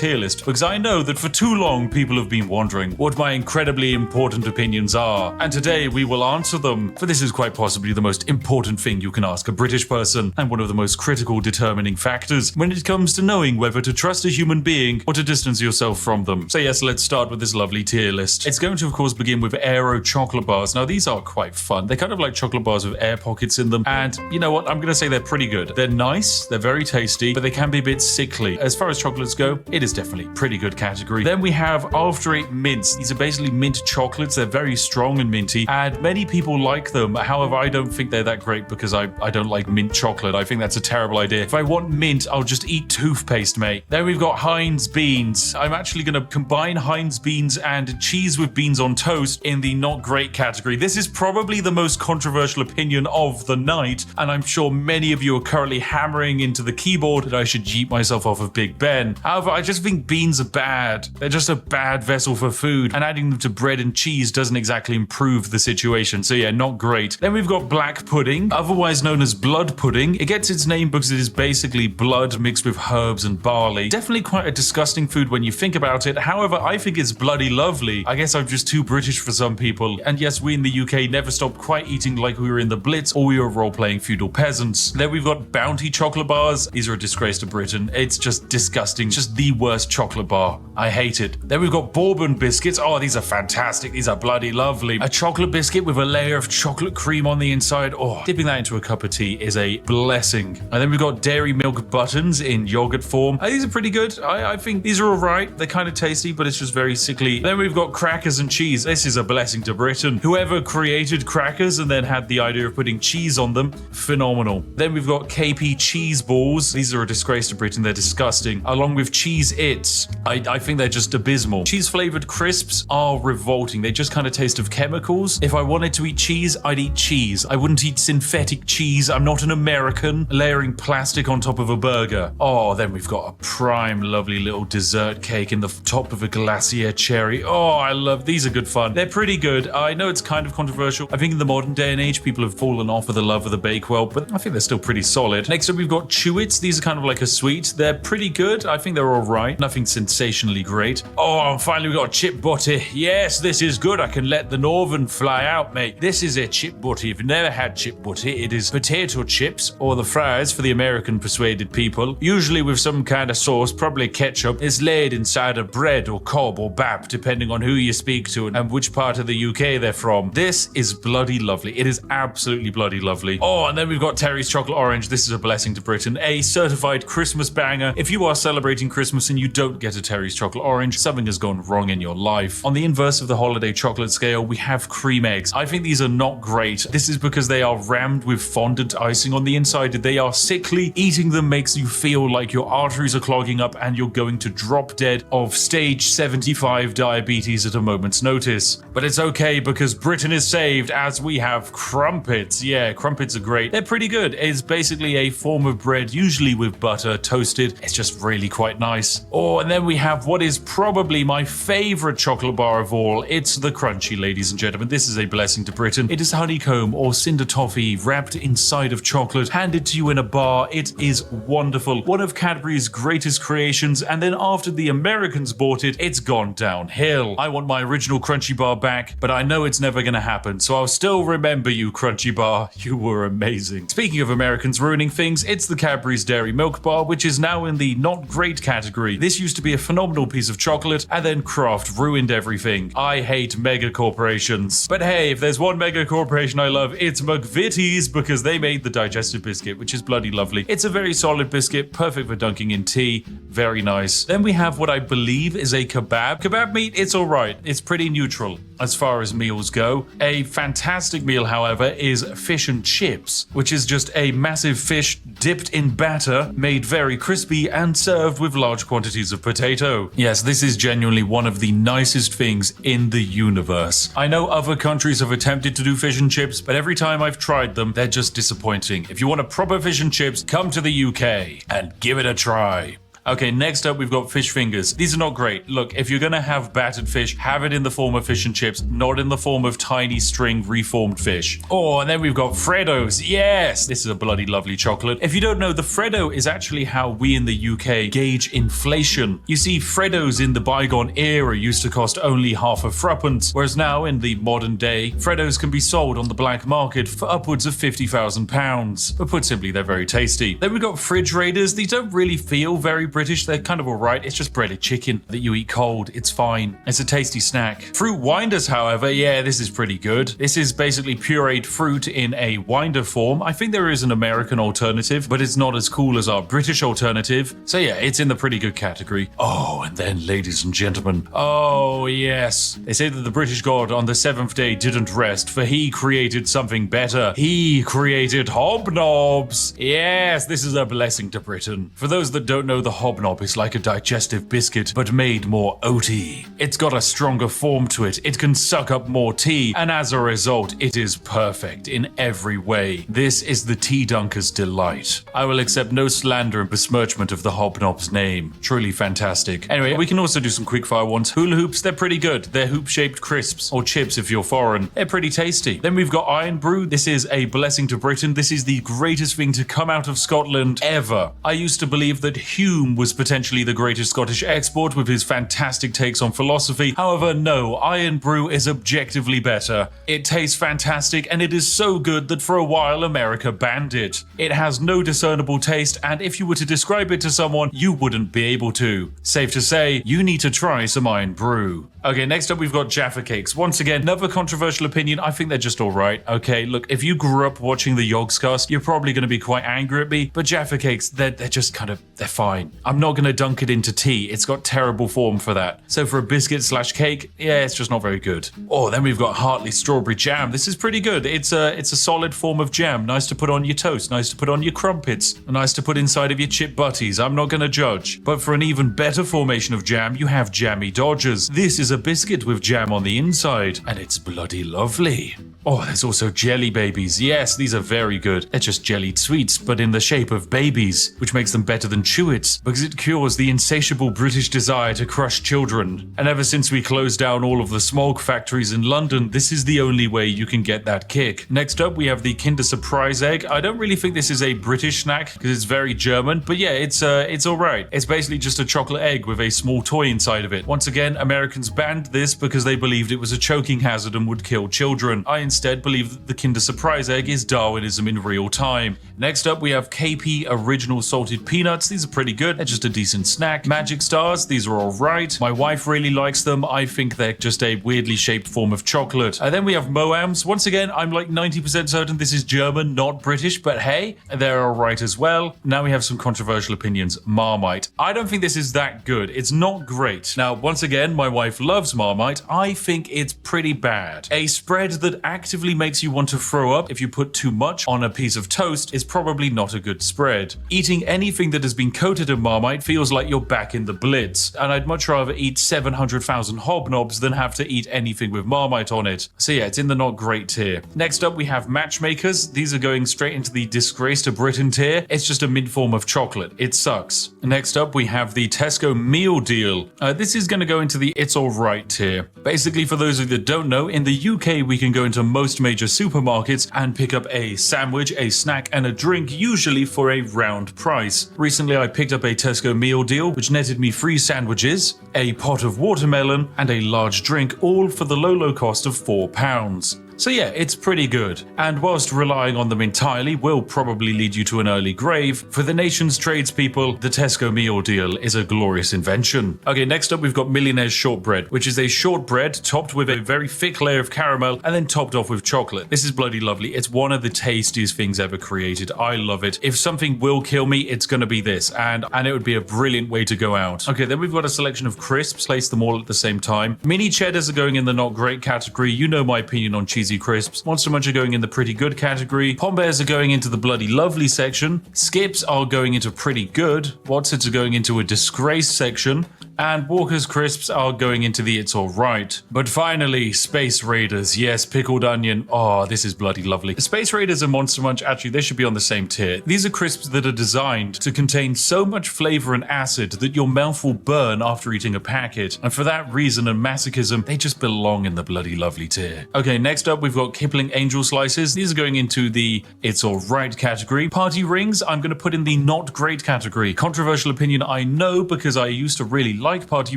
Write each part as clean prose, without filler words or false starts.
tier list because I know that for too long people have been wondering what my incredibly important opinions are, and today we will answer them, for this is quite possibly the most important thing you can ask a British person and one of the most critical determining factors when it comes to knowing whether to trust a human being or to distance yourself from them. So yes, let's start with this lovely tier list. It's going to of course begin with Aero chocolate bars. Now these are quite fun. They're kind of like chocolate bars with air pockets in them, and you know what, I'm going to say they're pretty good. They're nice, they're very tasty, but they can be a bit sickly. As far as chocolates go, it is definitely pretty good category. Then we have After Eight mints. These are basically mint chocolates. They're very strong and minty, and many people like them. However, I don't think they're that great because I don't like mint chocolate. I think that's a terrible idea. If I want mint, I'll just eat toothpaste, mate. Then we've got Heinz beans. I'm actually going to combine Heinz beans and cheese with beans on toast in the not great category. This is probably the most controversial opinion of the night, and I'm sure many of you are currently hammering into the keyboard that I should yeet myself off of Big Ben. However, I just think beans are bad. They're just a bad vessel for food, and adding them to bread and cheese doesn't exactly improve the situation. So yeah, not great. Then we've got black pudding, otherwise known as blood pudding. It gets its name because it is basically blood mixed with herbs and barley. Definitely quite a disgusting food when you think about it. However, I think it's bloody lovely. I guess I'm just too British for some people. And yes, we in the UK never stopped quite eating like we were in the Blitz or we were role-playing feudal peasants. Then we've got Bounty chocolate bars. These are a disgrace to Britain. It's just disgusting. It's just the worst chocolate bar. I hate it. Then we've got bourbon biscuits. Oh, these are fantastic. These are bloody lovely. A chocolate biscuit with a layer of chocolate cream on the inside. Oh, dipping that into a cup of tea is a blessing. And then we've got dairy milk buttons in yogurt form. These are pretty good. I think these are all right. They're kind of tasty, but it's just very sickly. Then we've got crackers and cheese. This is a blessing to Britain. Whoever created crackers and then had the idea of putting cheese on them, phenomenal. Then we've got KP cheese balls. These are a disgrace to Britain. They're disgusting. Along with Cheez-Its. I think they're just abysmal. Cheese flavored crisps are revolting. They just kind of taste of chemicals. If I wanted to eat cheese, I'd eat cheese. I wouldn't eat synthetic cheese. I'm not an American layering plastic on top of a burger. Oh, then we've got a prime lovely little dessert cake in the top of a glacier cherry. Oh, I love these. Are good fun. They're pretty good. I know it's kind of controversial. I think in the modern day and age, people have fallen off of the love of the Bakewell, but I think they're still pretty solid. Next up, we've got Chewits. These are kind of like a sweet. They're pretty good. I think they're all right. Nothing sensationally great. Oh, and finally, we've got chip butty. Yes, this is good. I can let the northern fly out, mate. This is a chip butty. If you've never had chip butty, it is potato chips or the fries for the American persuaded people, usually with some kind of sauce, probably ketchup. It's laid inside of bread or cob or bap, depending on who you speak to and which part of the UK they're from. This is bloody lovely. It is absolutely bloody lovely. Oh, and then we've got Terry's Chocolate Orange. This is a blessing to Britain. A certified Christmas banger. If you are celebrating Christmas and you don't get a Terry's Chocolate Orange, something has gone wrong in your life. On the inverse of the holiday chocolate scale, we have cream eggs. I think these are not great. This is because they are rammed with fondant icing on the inside. They are sickly. Eating them makes you feel like your arteries are clogging up and you're going to drop dead of stage 75 diabetes at a moment's notice. But it's okay because Britain is saved as we have crumpets. Yeah, crumpets are great. They're pretty good. It's basically a form of bread, usually with butter, toasted. It's just really quite nice. Oh, and then we have what is probably my favorite chocolate bar of all. It's the Crunchy, ladies and gentlemen. This is a blessing to Britain. It is honeycomb or cinder toffee wrapped inside of chocolate, handed to you in a bar. It is wonderful. One of Cadbury's greatest creations, and then after the Americans bought it, it's gone downhill. I want my original Crunchy bar back, but I know it's never gonna happen, so I'll still remember you, Crunchy bar. You were amazing. Speaking of Americans ruining things, it's the Cadbury's Dairy Milk Bar, which is now in the not great category. This used to be a phenomenal piece of chocolate, and then Kraft ruined everything. I hate mega corporations. But hey, if there's one mega corporation I love, it's McVitie's, because they made the digestive biscuit, which is bloody lovely. It's a very solid biscuit, perfect for dunking in tea. Very nice. Then we have what I believe is a kebab. Kebab meat, it's all right. It's pretty neutral as far as meals go. A fantastic meal, however, is fish and chips, which is just a massive fish dipped in batter, made very crispy and served with large quantities of potato. Yes, this is genuinely one of the nicest things in the universe. I know other countries have attempted to do fish and chips, but every time I've tried them, they're just disappointing. If you want a proper fish and chips, come to the UK and give it a try. Okay, next up we've got fish fingers. These are not great. Look, if you're gonna have battered fish, have it in the form of fish and chips, not in the form of tiny string reformed fish. Oh, and then we've got Fredos. Yes, this is a bloody lovely chocolate. If you don't know, the Fredo is actually how we in the UK gauge inflation. You see, Fredos in the bygone era used to cost only half a threepence, whereas now in the modern day, Fredos can be sold on the black market for upwards of £50,000. But put simply, they're very tasty. Then we've got Frigerators. These don't really feel very British. They're kind of alright. It's just breaded chicken that you eat cold. It's fine. It's a tasty snack. Fruit winders, however, yeah, this is pretty good. This is basically pureed fruit in a winder form. I think there is an American alternative, but it's not as cool as our British alternative. So yeah, it's in the pretty good category. Oh, and then ladies and gentlemen. Oh, yes. They say that the British god on the seventh day didn't rest, for he created something better. He created hobnobs. Yes, this is a blessing to Britain. For those that don't know, the hobnob is like a digestive biscuit, but made more oaty. It's got a stronger form to it. It can suck up more tea, and as a result, it is perfect in every way. This is the tea dunker's delight. I will accept no slander and besmirchment of the hobnob's name. Truly fantastic. Anyway, we can also do some quickfire ones. Hula hoops, they're pretty good. They're hoop-shaped crisps, or chips if you're foreign. They're pretty tasty. Then we've got Iron Brew. This is a blessing to Britain. This is the greatest thing to come out of Scotland ever. I used to believe that Hume was potentially the greatest Scottish export with his fantastic takes on philosophy. However, no, Iron Brew is objectively better. It tastes fantastic, and it is so good that for a while America banned it. It has no discernible taste, and if you were to describe it to someone, you wouldn't be able to. Safe to say, you need to try some Iron Brew. Okay, next up we've got Jaffar Cakes. Once again, another controversial opinion. I think they're just alright. Okay, look, if you grew up watching the Yogscast, you're probably going to be quite angry at me, but Jaffar Cakes, they're just kind of, they're fine. I'm not going to dunk it into tea. It's got terrible form for that. So for a biscuit slash cake, yeah, it's just not very good. Oh, then we've got Hartley strawberry jam. This is pretty good. It's a solid form of jam. Nice to put on your toast. Nice to put on your crumpets. Nice to put inside of your chip butties. I'm not going to judge. But for an even better formation of jam, you have Jammy Dodgers. This is a biscuit with jam on the inside, and it's bloody lovely. Oh, there's also jelly babies. Yes, these are very good. They're just jellied sweets, but in the shape of babies, which makes them better than Chewits, because it cures the insatiable British desire to crush children. And ever since we closed down all of the smog factories in London, this is the only way you can get that kick. Next up, we have the Kinder Surprise Egg. I don't really think this is a British snack, because it's very German, but yeah, it's alright. It's basically just a chocolate egg with a small toy inside of it. Once again, Americans banned this because they believed it was a choking hazard and would kill children. I instead believe that the Kinder Surprise Egg is Darwinism in real time. Next up, we have KP Original Salted Peanuts. These are pretty good. They're just a decent snack. Magic Stars, these are alright. My wife really likes them. I think they're just a weirdly shaped form of chocolate. And then we have Moams. Once again, I'm like 90% certain this is German, not British, but hey, they're alright as well. Now we have some controversial opinions. Marmite. I don't think this is that good. It's not great. Now, once again, my wife loves Marmite. I think it's pretty bad. A spread that actively makes you want to throw up if you put too much on a piece of toast is probably not a good spread. Eating anything that has been coated in Marmite feels like you're back in the Blitz, and I'd much rather eat 700,000 hobnobs than have to eat anything with Marmite on it. So yeah, it's in the not great tier. Next up, we have Matchmakers. These are going straight into the disgrace to Britain tier. It's just a mint form of chocolate. It sucks. Next up, we have the Tesco Meal Deal. This is going to go into the it's alright tier. Basically, for those of you that don't know, in the UK, we can go into most major supermarkets and pick up a sandwich, a snack, and a drink, usually for a round price. Recently, I picked up a Tesco Meal Deal, which netted me 3 sandwiches, a pot of watermelon, and a large drink, all for the low cost of £4. So yeah, it's pretty good. And whilst relying on them entirely will probably lead you to an early grave, for the nation's tradespeople, the Tesco Meal Deal is a glorious invention. Okay, next up we've got Millionaire Shortbread, which is a shortbread topped with a very thick layer of caramel and then topped off with chocolate. This is bloody lovely. It's one of the tastiest things ever created. I love it. If something will kill me, it's gonna be this, and it would be a brilliant way to go out. Okay, then we've got a selection of crisps, place them all at the same time. Mini cheddars are going in the not great category. You know my opinion on cheesy crisps. Monster Munch are going in the pretty good category. Pom Bears are going into the bloody lovely section. Skips are going into pretty good. Wotsits are going into a disgrace section. And Walker's crisps are going into the It's Alright. But finally, Space Raiders. Yes, pickled onion. Oh, this is bloody lovely. Space Raiders and Monster Munch, actually, they should be on the same tier. These are crisps that are designed to contain so much flavor and acid that your mouth will burn after eating a packet. And for that reason and masochism, they just belong in the bloody lovely tier. Okay, next up, we've got Kipling Angel slices. These are going into the It's Alright category. Party rings, I'm going to put in the not great category. Controversial opinion, I know, because I used to really like party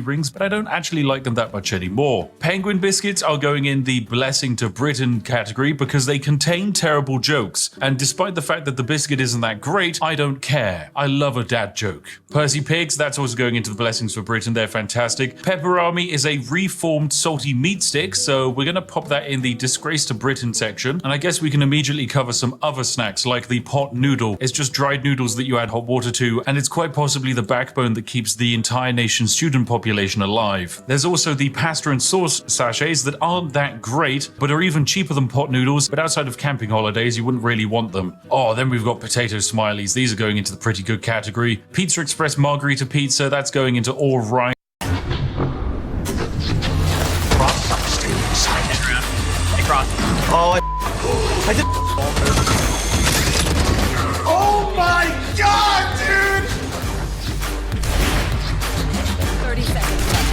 rings, but I don't actually like them that much anymore. Penguin biscuits are going in the blessing to Britain category because they contain terrible jokes. And despite the fact that the biscuit isn't that great, I don't care. I love a dad joke. Percy pigs, that's also going into the blessings for Britain. They're fantastic. Pepperami is a reformed salty meat stick, so we're going to pop that in the disgrace to Britain section. And I guess we can immediately cover some other snacks like the pot noodle. It's just dried noodles that you add hot water to, and it's quite possibly the backbone that keeps the entire nation's student population alive. There's also the pasta and sauce sachets that aren't that great, but are even cheaper than pot noodles, but outside of camping holidays, you wouldn't really want them. Oh, then we've got potato smileys. These are going into the pretty good category. Pizza Express margarita pizza, that's going into all right. Oh, I did. Oh my god, dude! 30 seconds left.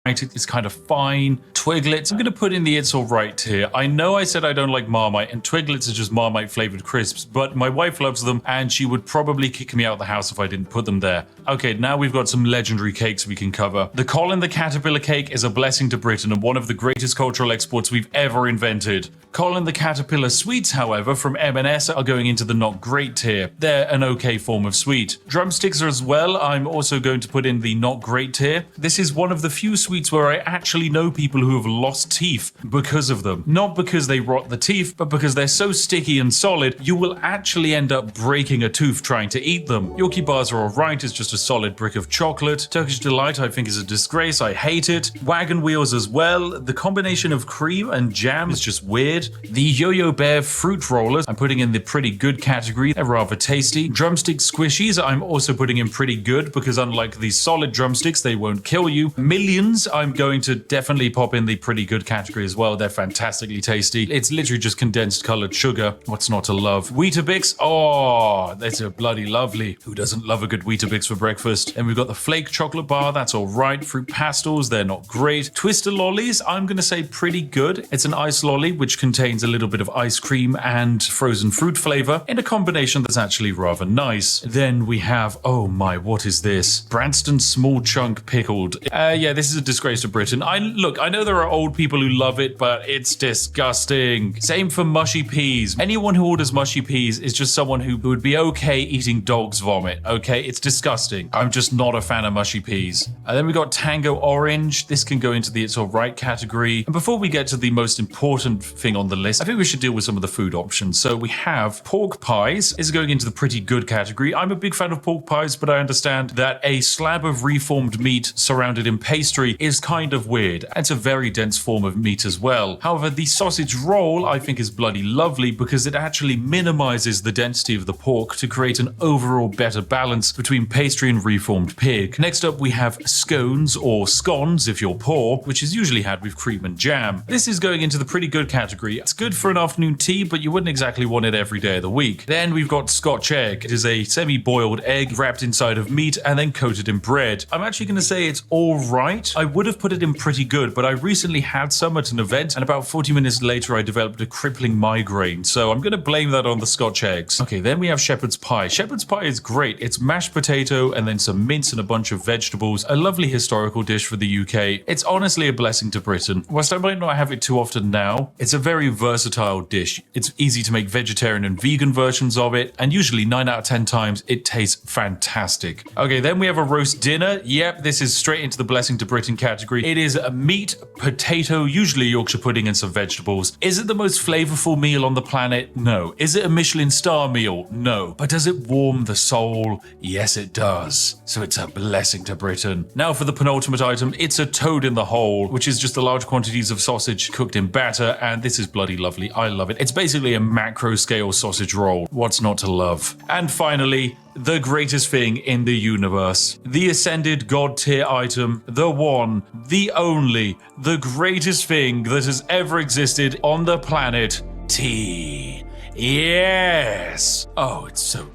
It's kind of fine. Twiglets, I'm going to put in the It's Alright tier. I know I said I don't like Marmite, and Twiglets are just Marmite flavored crisps, but my wife loves them, and she would probably kick me out of the house if I didn't put them there. Okay, now we've got some legendary cakes we can cover. The Colin the Caterpillar cake is a blessing to Britain and one of the greatest cultural exports we've ever invented. Colin the Caterpillar sweets, however, from M&S are going into the not great tier. They're an okay form of sweet. Drumsticks are as well. I'm also going to put in the not great tier. This is one of the few sweets where I actually know people who have lost teeth because of them. Not because they rot the teeth, but because they're so sticky and solid, you will actually end up breaking a tooth trying to eat them. Yorkie bars are alright, it's just a solid brick of chocolate. Turkish Delight I think is a disgrace, I hate it. Wagon wheels as well. The combination of cream and jam is just weird. The Yo-Yo Bear fruit rollers I'm putting in the pretty good category. They're rather tasty. Drumstick squishies I'm also putting in pretty good because unlike the solid drumsticks, they won't kill you. Millions I'm going to definitely pop in the pretty good category as well. They're fantastically tasty. It's literally just condensed colored sugar. What's not to love? Weetabix, oh, that's a bloody lovely. Who doesn't love a good Weetabix for breakfast? And we've got the flake chocolate bar, that's all right. Fruit pastels, they're not great. Twister lollies, I'm gonna say pretty good. It's an ice lolly which contains a little bit of ice cream and frozen fruit flavor in a combination that's actually rather nice. Then we have, oh my, what is this? Brandston small chunk pickled. Yeah, this is a disgrace to Britain. I know there are old people who love it, but it's disgusting. Same for mushy peas. Anyone who orders mushy peas is just someone who would be okay eating dog's vomit, okay? It's disgusting. I'm just not a fan of mushy peas. And then we got Tango Orange. This can go into the It's Alright category. And before we get to the most important thing on the list, I think we should deal with some of the food options. So we have pork pies is going into the pretty good category. I'm a big fan of pork pies, but I understand that a slab of reformed meat surrounded in pastry is kind of weird. It's a very dense form of meat as well. However, the sausage roll I think is bloody lovely because it actually minimizes the density of the pork to create an overall better balance between pastry and reformed pig. Next up we have scones or scones if you're poor, which is usually had with cream and jam. This is going into the pretty good category. It's good for an afternoon tea, but you wouldn't exactly want it every day of the week. Then we've got Scotch egg. It is a semi-boiled egg wrapped inside of meat and then coated in bread. I'm actually going to say it's all right. I would have put it in pretty good, but I recently had some at an event and about 40 minutes later I developed a crippling migraine, so I'm going to blame that on the Scotch eggs. Okay, then we have shepherd's pie. Shepherd's pie is great. It's mashed potato and then some mince and a bunch of vegetables. A lovely historical dish for the UK. It's honestly a blessing to Britain. Whilst I might not have it too often now, it's a very versatile dish. It's easy to make vegetarian and vegan versions of it, and usually 9 out of 10 times it tastes fantastic. Okay, then we have a roast dinner. Yep, this is straight into the blessing to Britain category. It is a meat, potato, usually Yorkshire pudding and some vegetables. Is it the most flavorful meal on the planet? No. Is it a Michelin star meal? No. But does it warm the soul? Yes, it does. So it's a blessing to Britain. Now for the penultimate item, it's a toad in the hole, which is just the large quantities of sausage cooked in batter, and this is bloody lovely. I love it. It's basically a macro scale sausage roll. What's not to love? And finally, the greatest thing in the universe. The ascended god tier item. The one, the only, the greatest thing that has ever existed on the planet. Tea. Yes! Oh, it's so